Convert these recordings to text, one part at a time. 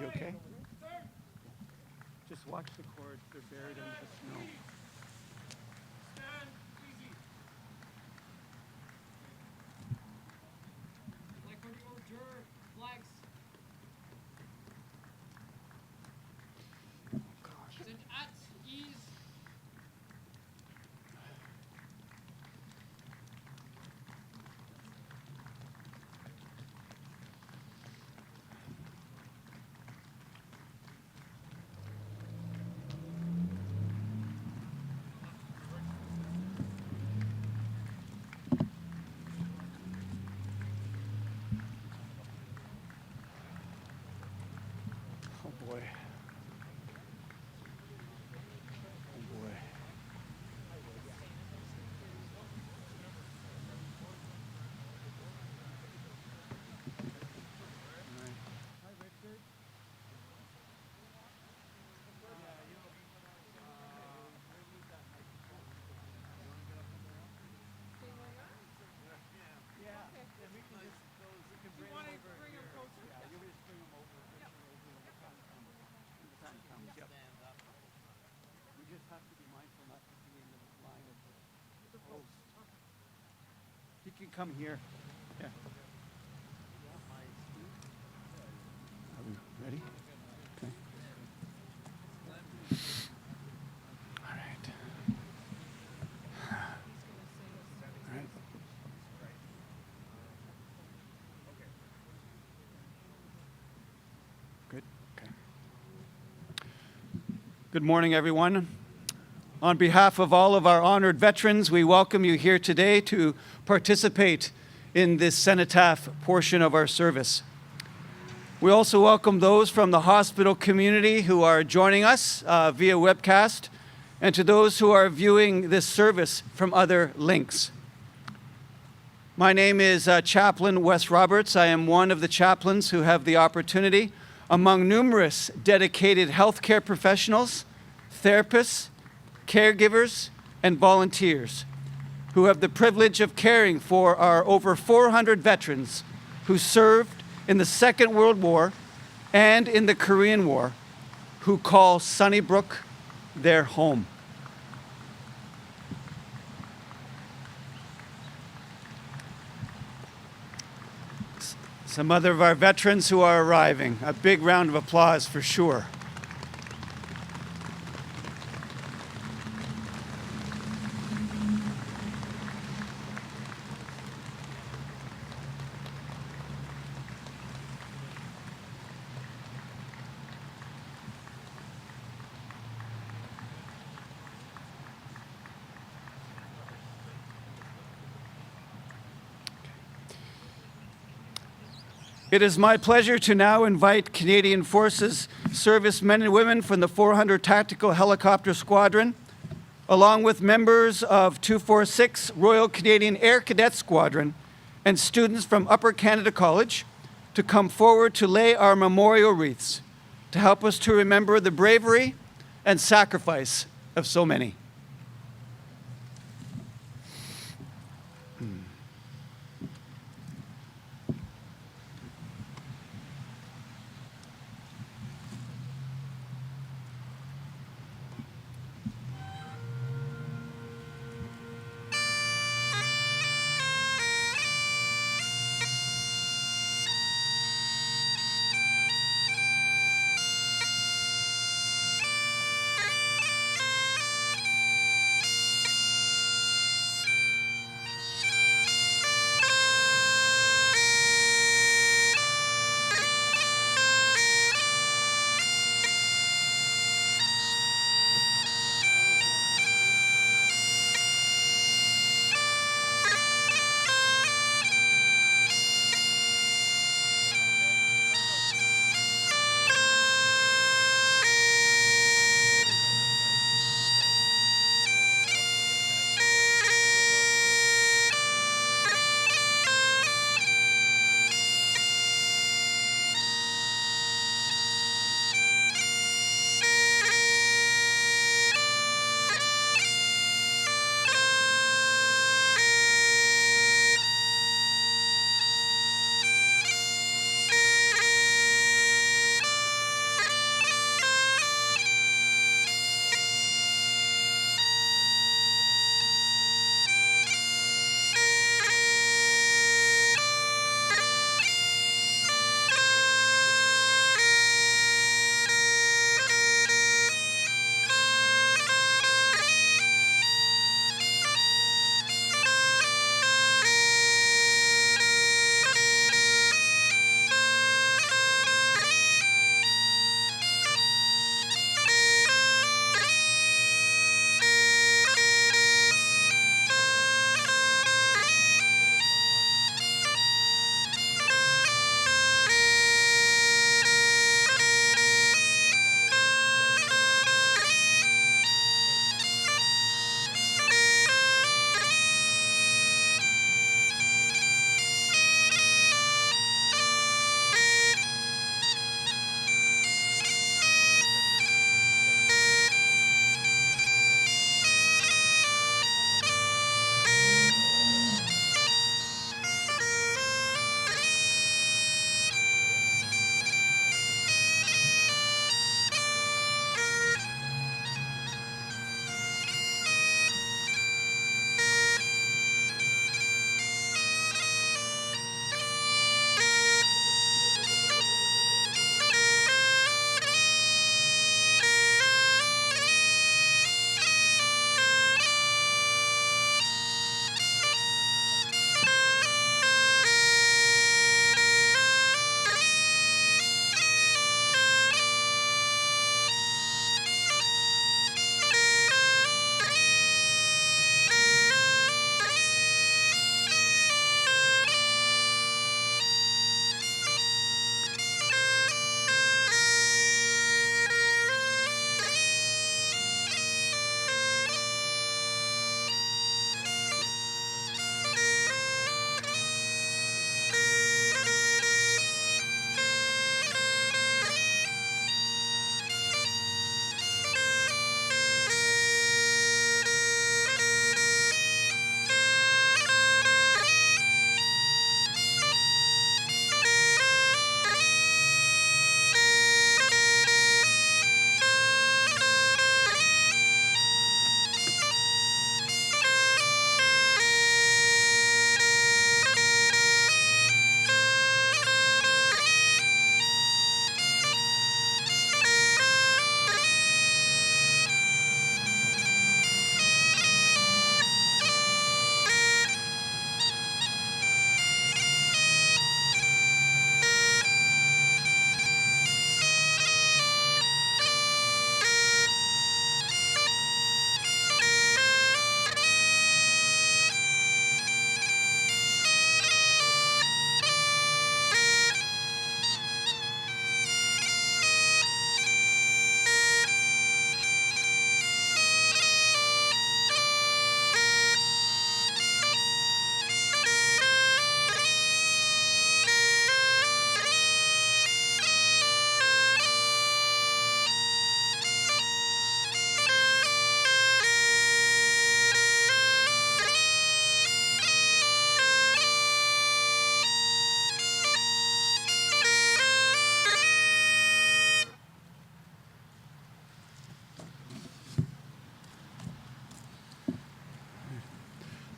You okay? Just watch the cords. They're buried under the snow. Stand easy. Like when you order flags. Sit at ease. Oh boy. Oh boy. Hi, Richard. We just have to be mindful not to be in the line of the post. He can come here. Yeah. Are we ready? Okay. All right. All right. Good. Okay. Good morning, everyone. On behalf of all of our honored veterans, we welcome you here today to participate in this cenotaph portion of our service. We also welcome those from the hospital community who are joining us via webcast, and to those who are viewing this service from other links. My name is Chaplain Wes Roberts. I am one of the chaplains who have the opportunity, among numerous dedicated healthcare professionals, therapists, caregivers, and volunteers, who have the privilege of caring for our over 400 veterans who served in the Second World War and in the Korean War, who call Sunnybrook their home. Some other of our veterans who are arriving. A big round of applause for sure. It is my pleasure to now invite Canadian Forces servicemen and women from the 400 Tactical Helicopter Squadron, along with members of 246 Royal Canadian Air Cadet Squadron and students from Upper Canada College, to come forward to lay our memorial wreaths to help us to remember the bravery and sacrifice of so many.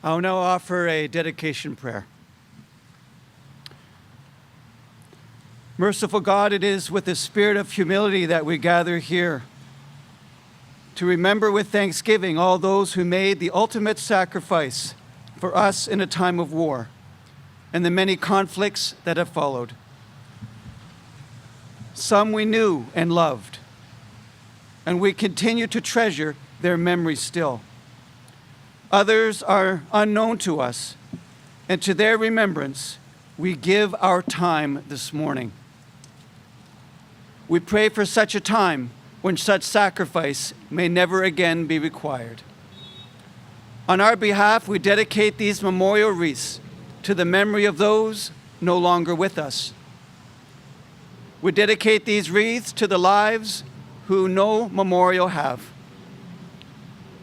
I'll now offer a dedication prayer. Merciful God, it is with a spirit of humility that we gather here to remember with thanksgiving all those who made the ultimate sacrifice for us in a time of war and the many conflicts that have followed. Some we knew and loved, and we continue to treasure their memories still. Others are unknown to us, and to their remembrance, we give our time this morning. We pray for such a time when such sacrifice may never again be required. On our behalf, we dedicate these memorial wreaths to the memory of those no longer with us. We dedicate these wreaths to the lives who no memorial have.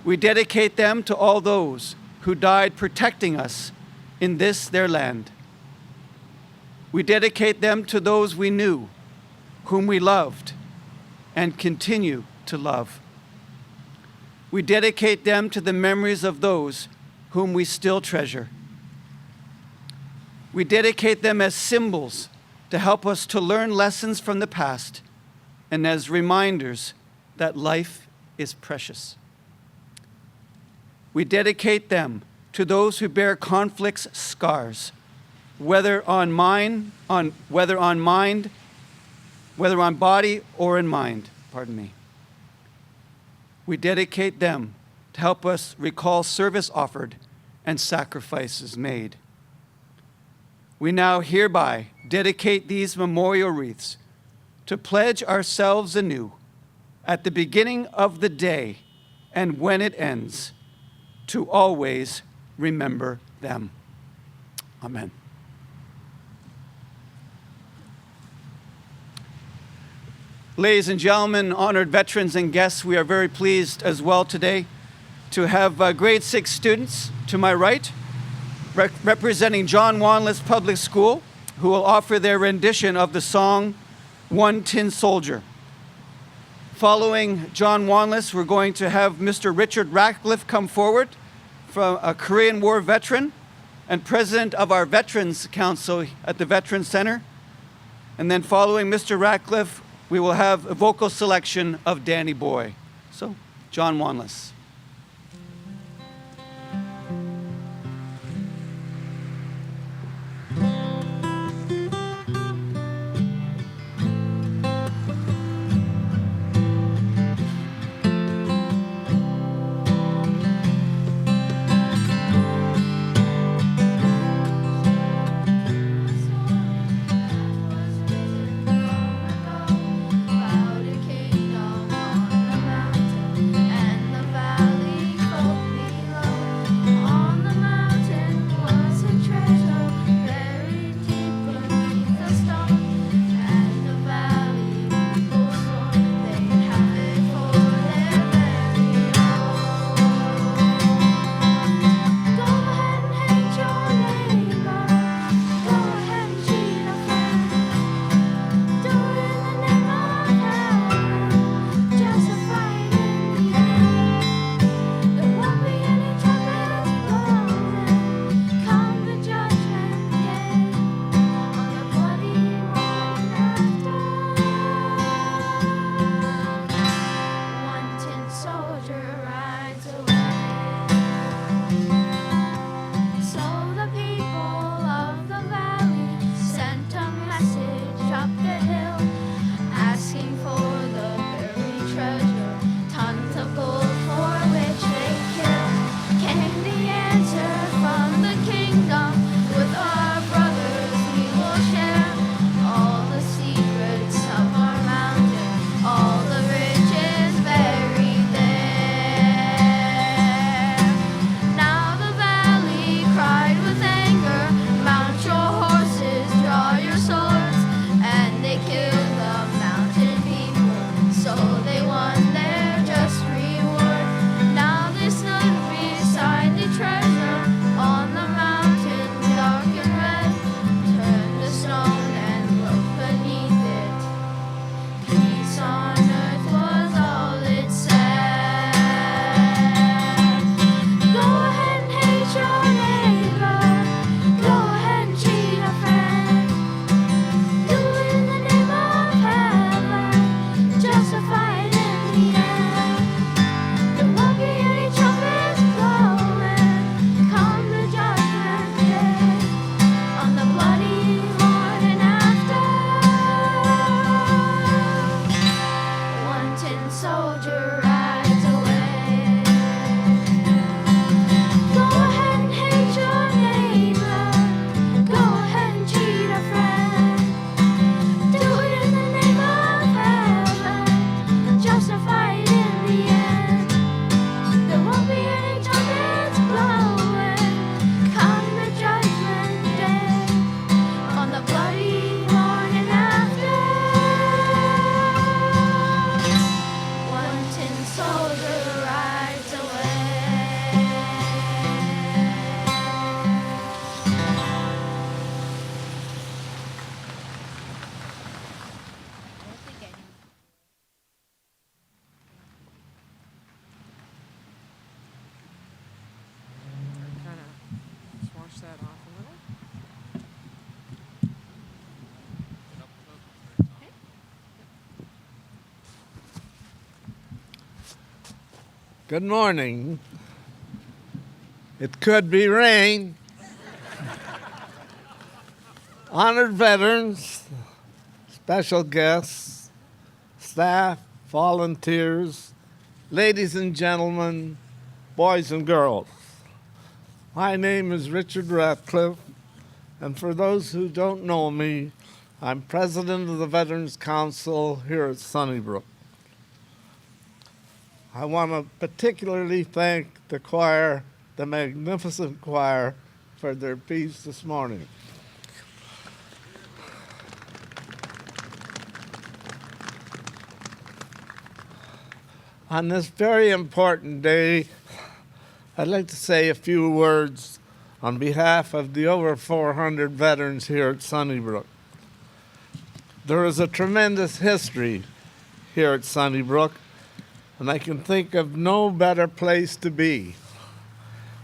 We dedicate them to all those who died protecting us in this their land. We dedicate them to those we knew, whom we loved, and continue to love. We dedicate them to the memories of those whom we still treasure. We dedicate them as symbols to help us to learn lessons from the past and as reminders that life is precious. We dedicate them to those who bear conflict's scars, whether on body or in mind. We dedicate them to help us recall service offered and sacrifices made. We now hereby dedicate these memorial wreaths to pledge ourselves anew at the beginning of the day and when it ends, to always remember them. Amen. Ladies and gentlemen, honored veterans and guests, we are very pleased as well today to have grade 6 students to my right, representing John Wanless Public School, who will offer their rendition of the song, One Tin Soldier. Following John Wanless, we're going to have Mr. Richard Ratcliffe come forward, from a Korean War veteran and president of our Veterans Council at the Veterans Center. And then following Mr. Ratcliffe, we will have a vocal selection of Danny Boy. So, John Wanless. About a kingdom on a mountain, and the Good morning. It could be rain. Honored veterans, special guests, staff, volunteers, ladies and gentlemen, boys and girls. My name is Richard Ratcliffe, and for those who don't know me, I'm president of the Veterans Council here at Sunnybrook. I want to particularly thank the choir, the magnificent choir, for their piece this morning. On this very important day, I'd like to say a few words on behalf of the over 400 veterans here at Sunnybrook. There is a tremendous history here at Sunnybrook, and I can think of no better place to be.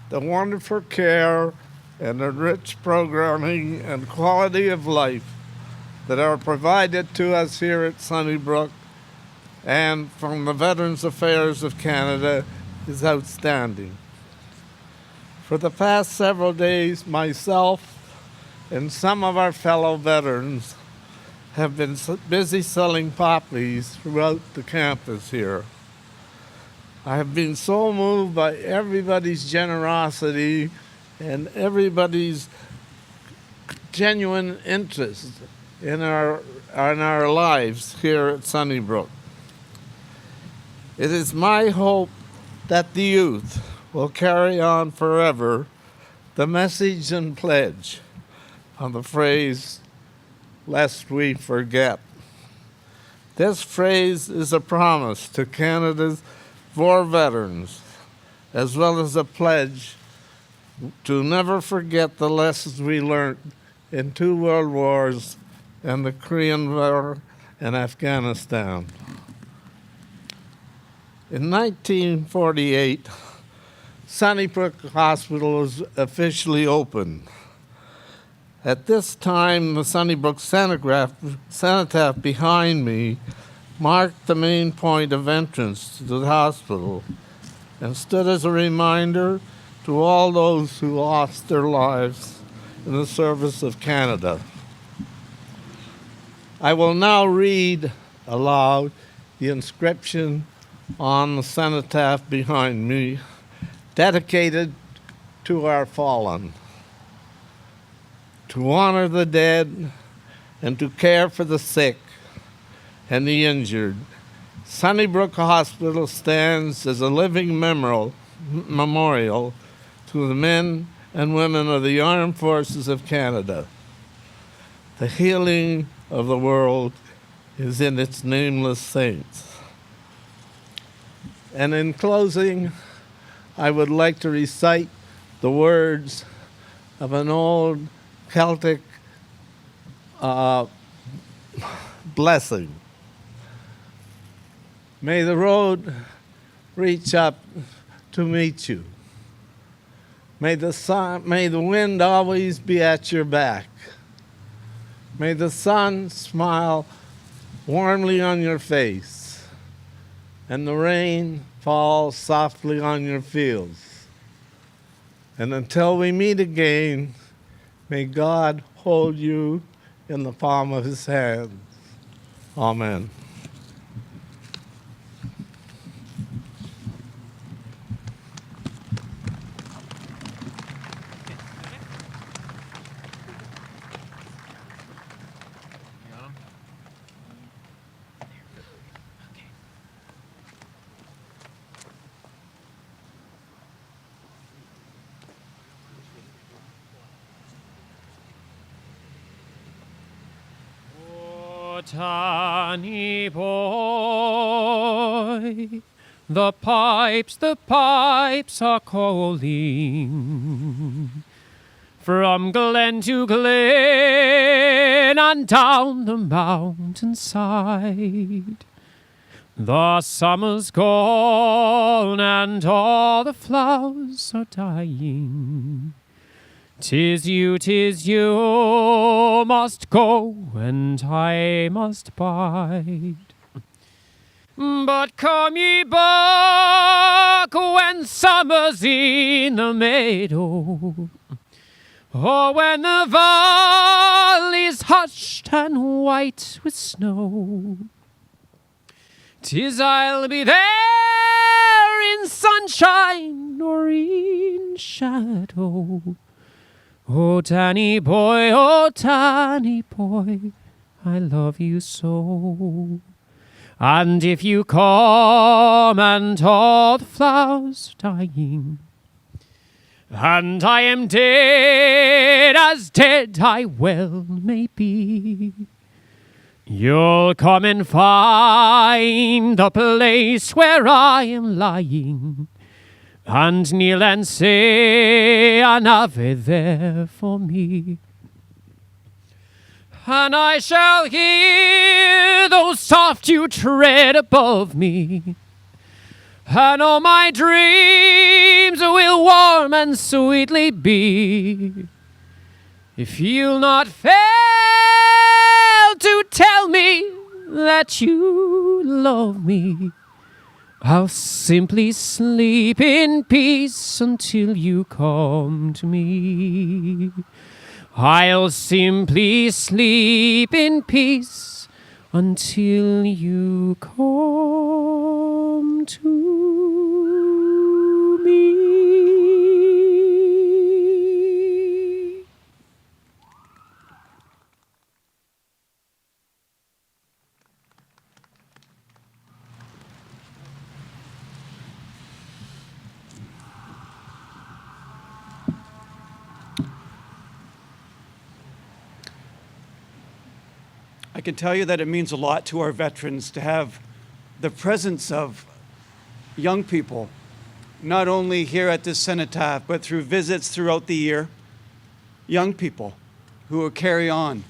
The wonderful care and the rich programming and quality of life that are provided to us here at Sunnybrook and from the Veterans Affairs of Canada is outstanding. For the past several days, myself and some of our fellow veterans have been busy selling poppies throughout the campus here. I have been so moved by everybody's generosity and everybody's genuine interest in our lives here at Sunnybrook. It is my hope that the youth will carry on forever the message and pledge on the phrase, "Lest we forget." This phrase is a promise to Canada's war veterans, as well as a pledge to never forget the lessons we learned in 2 world wars and the Korean War and Afghanistan. In 1948, Sunnybrook Hospital was officially opened. At this time, the Sunnybrook Cenotaph behind me marked the main point of entrance to the hospital and stood as a reminder to all those who lost their lives in the service of Canada. I will now read aloud the inscription on the cenotaph behind me, dedicated to our fallen. To honor the dead and to care for the sick and the injured, Sunnybrook Hospital stands as a living memorial to the men and women of the Armed Forces of Canada. The healing of the world is in its nameless saints. And in closing, I would like to recite the words of an old Celtic blessing. May the road reach up to meet you. May the wind always be at your back. May the sun smile warmly on your face, and the rain fall softly on your fields. And until we meet again, may God hold you in the palm of his hand. Amen. Tiny boy, the pipes are calling from glen to glen and down the mountainside. The summer's gone and all the flowers are dying. 'Tis you, must go, and I must bide. But come ye back when summer's in the meadow, or when the valley's hushed and white with snow. 'Tis I'll be there in sunshine or in shadow. Oh, Danny boy, I love you so. And if you come and all the flowers dying, and I am dead as dead I well may be, you'll come and find the place where I am lying, and kneel and say an Ave there for me. And I shall hear those soft you tread above me, and all my dreams will warm and sweetly be. If you'll not fail to tell me that you love me, I'll simply sleep in peace until you come to me. I'll simply sleep in peace until you come to me. I can tell you that it means a lot to our veterans to have the presence of young people, not only here at this cenotaph, but through visits throughout the year, young people who will carry on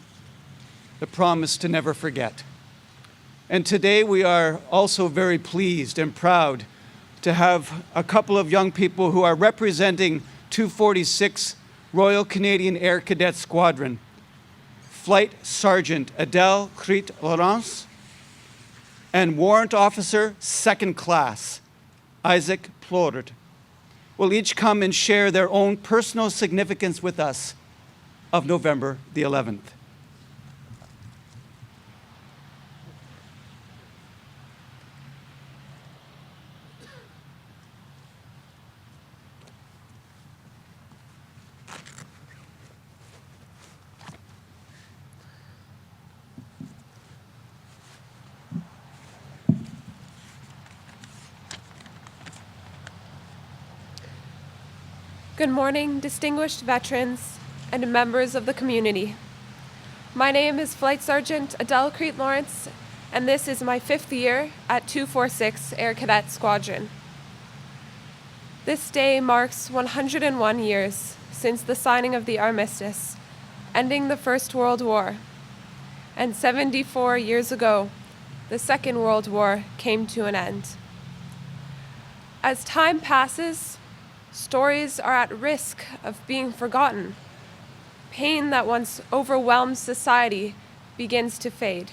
the promise to never forget. And today we are also very pleased and proud to have a couple of young people who are representing 246 Royal Canadian Air Cadet Squadron, Flight Sergeant Adele Crit Laurence and Warrant Officer Second Class Isaac Plodert will each come and share their own personal significance with us of November the 11th. Good morning, distinguished veterans and members of the community. My name is Flight Sergeant Adele Crete Lawrence, and this is my 5th year at 246 Air Cadet Squadron. This day marks 101 years since the signing of the armistice, ending the First World War, and 74 years ago, the Second World War came to an end. As time passes, stories are at risk of being forgotten. Pain that once overwhelmed society begins to fade.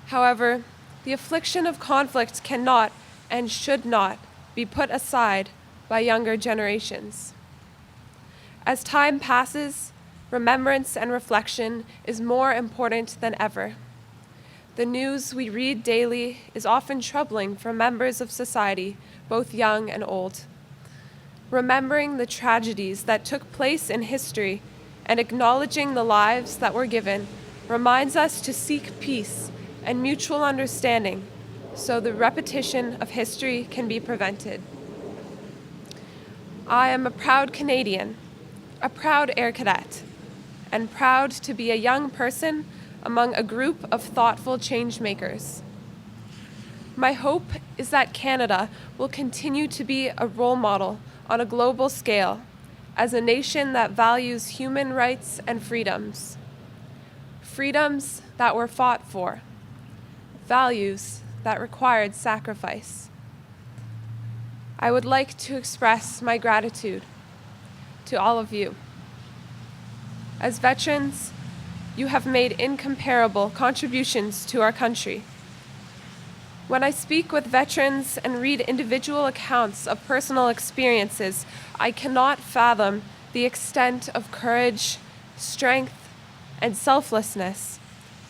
However, the affliction of conflict cannot and should not be put aside by younger generations. As time passes, remembrance and reflection is more important than ever. The news we read daily is often troubling for members of society, both young and old. Remembering the tragedies that took place in history and acknowledging the lives that were given reminds us to seek peace and mutual understanding so the repetition of history can be prevented. I am a proud Canadian, a proud Air Cadet, and proud to be a young person among a group of thoughtful change makers. My hope is that Canada will continue to be a role model on a global scale as a nation that values human rights and freedoms. Freedoms that were fought for, values that required sacrifice. I would like to express my gratitude to all of you. As veterans, you have made incomparable contributions to our country. When I speak with veterans and read individual accounts of personal experiences, I cannot fathom the extent of courage, strength, and selflessness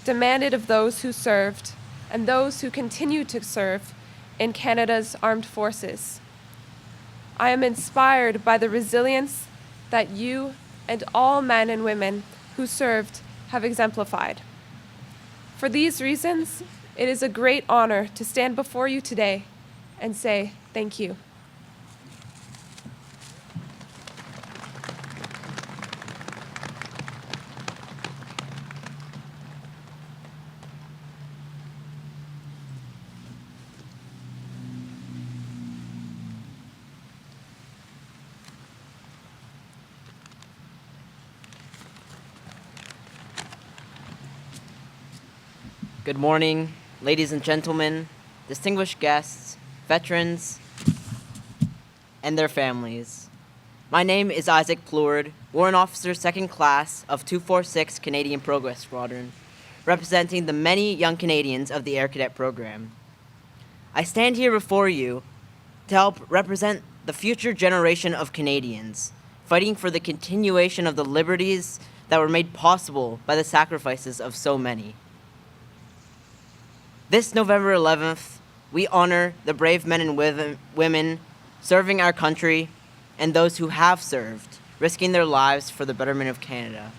demanded of those who served and those who continue to serve in Canada's armed forces. I am inspired by the resilience that you and all men and women who served have exemplified. For these reasons, it is a great honor to stand before you today and say thank you. Good morning, ladies and gentlemen, distinguished guests, veterans, and their families. My name is Isaac Pleward, Warrant Officer 2nd Class of 246 Canadian Progress Squadron, representing the many young Canadians of the Air Cadet Program. I stand here before you to help represent the future generation of Canadians, fighting for the continuation of the liberties that were made possible by the sacrifices of so many. This November 11th, we honor the brave men and women serving our country and those who have served, risking their lives for the betterment of Canada.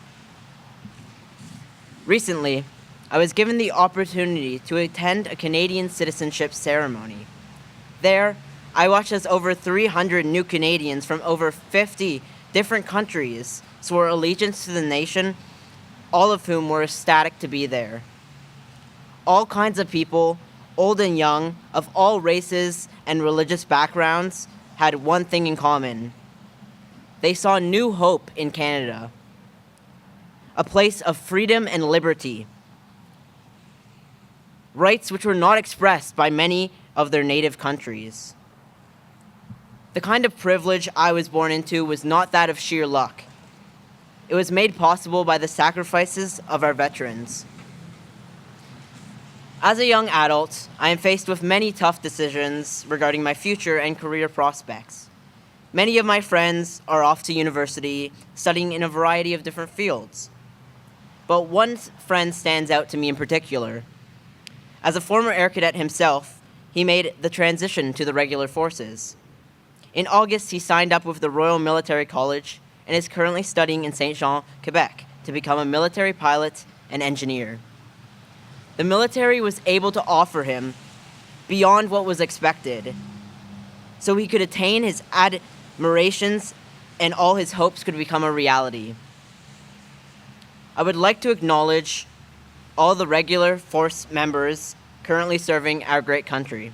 Recently, I was given the opportunity to attend a Canadian citizenship ceremony. There, I watched as over 300 new Canadians from over 50 different countries swore allegiance to the nation, all of whom were ecstatic to be there. All kinds of people, old and young, of all races and religious backgrounds, had one thing in common. They saw new hope in Canada, a place of freedom and liberty, rights which were not expressed by many of their native countries. The kind of privilege I was born into was not that of sheer luck. It was made possible by the sacrifices of our veterans. As a young adult, I am faced with many tough decisions regarding my future and career prospects. Many of my friends are off to university, studying in a variety of different fields. But one friend stands out to me in particular. As a former Air Cadet himself, he made the transition to the regular forces. In August, he signed up with the Royal Military College and is currently studying in Saint Jean, Quebec, to become a military pilot and engineer. The military was able to offer him beyond what was expected, so he could attain his admirations and all his hopes could become a reality. I would like to acknowledge all the regular force members currently serving our great country.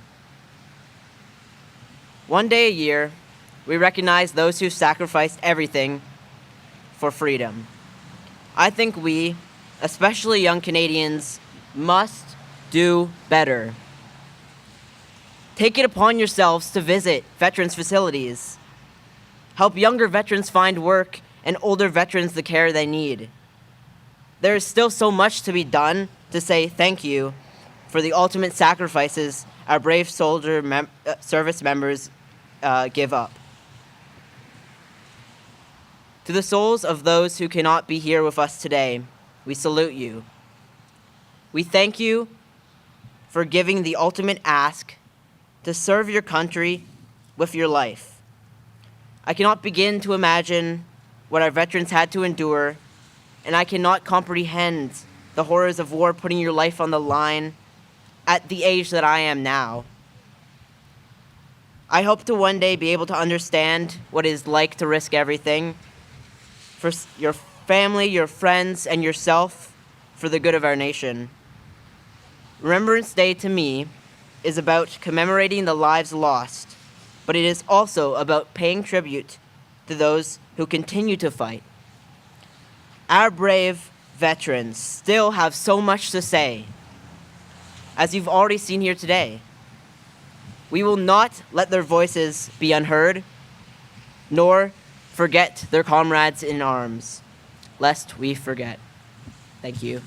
One day a year, we recognize those who sacrificed everything for freedom. I think we, especially young Canadians, must do better. Take it upon yourselves to visit veterans' facilities. Help younger veterans find work and older veterans the care they need. There is still so much to be done to say thank you for the ultimate sacrifices our brave soldier service members give up. To the souls of those who cannot be here with us today, we salute you. We thank you for giving the ultimate ask to serve your country with your life. I cannot begin to imagine what our veterans had to endure, and I cannot comprehend the horrors of war putting your life on the line at the age that I am now. I hope to one day be able to understand what it is like to risk everything for your family, your friends, and yourself for the good of our nation. Remembrance Day to me is about commemorating the lives lost, but it is also about paying tribute to those who continue to fight. Our brave veterans still have so much to say, as you've already seen here today. We will not let their voices be unheard, nor forget their comrades in arms, lest we forget. Thank you.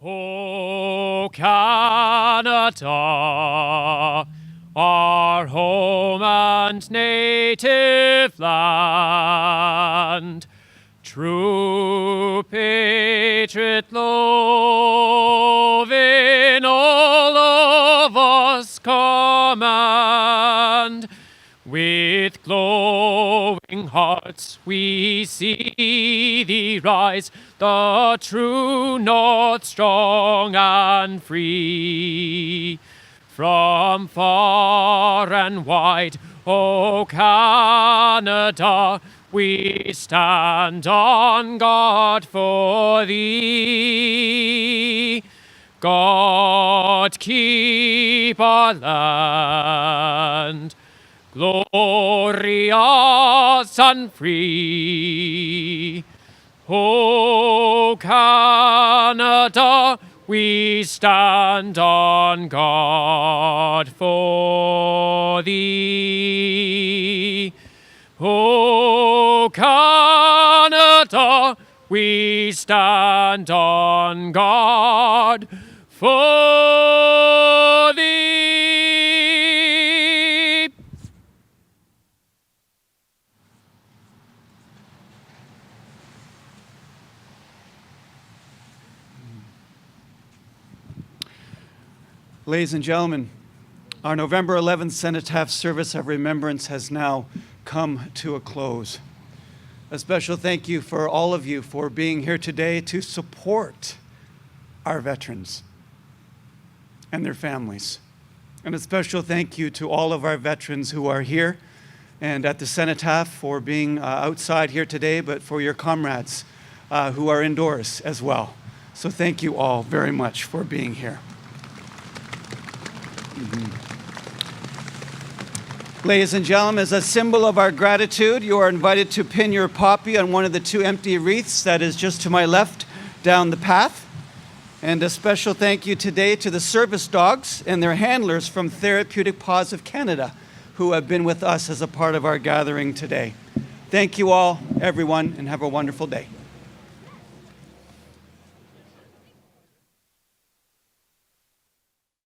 O Canada, our home and native land, true patriot love in all of us command. With glowing hearts we see thee rise, the true North strong and free. From far and wide, O Canada, we stand on guard for thee. God keep our land glorious and free. O Canada, we stand on guard for thee. O Canada, we stand on guard for thee. Ladies and gentlemen, our November 11th Cenotaph service of remembrance has now come to a close. A special thank you for all of you for being here today to support our veterans and their families. And a special thank you to all of our veterans who are here and at the Cenotaph for being outside here today, but for your comrades who are indoors as well. So thank you all very much for being here. Ladies and gentlemen, as a symbol of our gratitude, you are invited to pin your poppy on one of the 2 empty wreaths that is just to my left down the path. And a special thank you today to the service dogs and their handlers from Therapeutic Paws of Canada who have been with us as a part of our gathering today. Thank you all, everyone, and have a wonderful day.